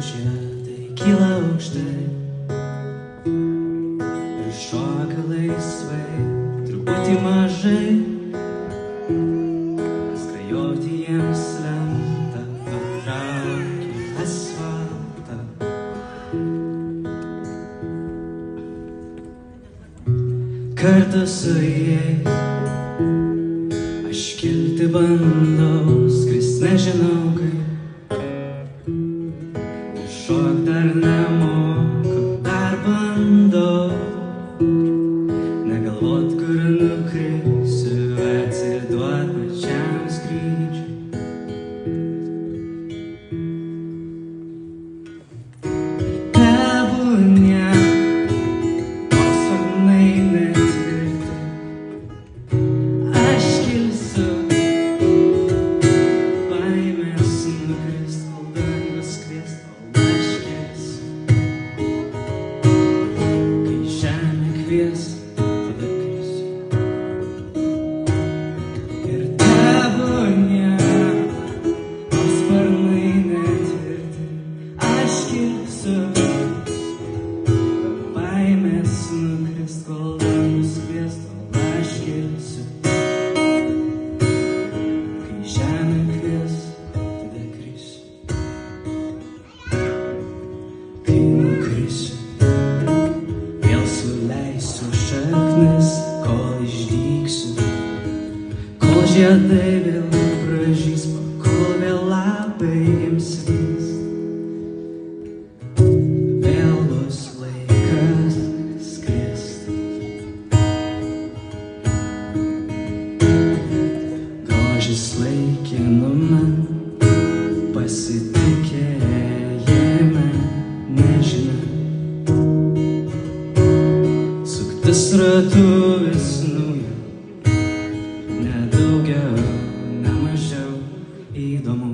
žiedai kyla aukštai ir šoka laisvai, truputį mažai, skrajoti jiems lemta, patraukti asfaltą. Kartu su jais aš kilti bandau, skrist nežinau kaip, ir šok dar nemoku, dar bandau, negalvot kur nukrisiu, atsiduot pačiam skrydžiui. Tebūnie nors sparnai netvirti, aš kilsiu, baimės nukrist, kol dangus kvies, kol aš kilsiu. Kai žemė kvies, tada krisiu. Ir tebūnie nors sparnai netvirti, aš kilsiu, baimės nukrist, kol dangus kvies, kol aš kilsiu. Kai žemė kvies, tada krisiu. Kai nukrisiu, vėl suleisiu šaknis, kol išdyksiu, kol žiedai vėl pražys, kol vėl lapai ims vyst. Vėl bus laikas skrist. Grožis laikinume, pasitikėjime, nežinia, suktis ratu vis nauja, ne daugiau, ne mažiau įdomu.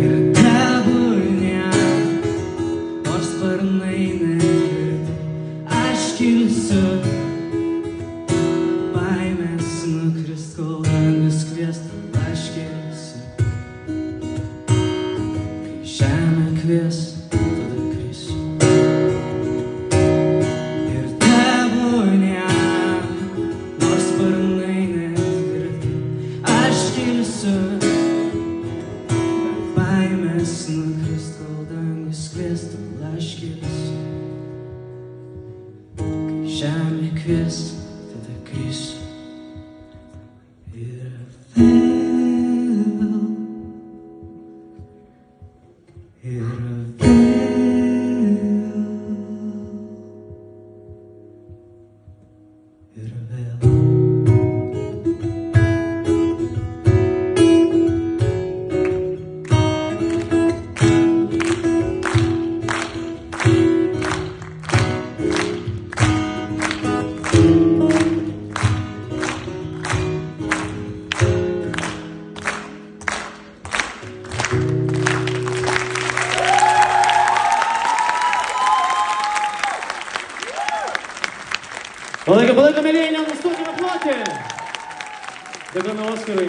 Ir tebūnie nors sparnai netvirti, aš kilsiu, baimės nukrist, kol dangus kvies, kol aš kilsiu. Kai žemė kvies, tada krisiu. Ir tebūnie nors sparnai netvirti, aš kilsiu, baimės nukrist, kol dangus kvies, kol aš kilsiu. Kai žemė kvies, tada krisiu. Ir vėl. Palaikom, mielieji, nenustokime ploti. Dėkojame Oskarui.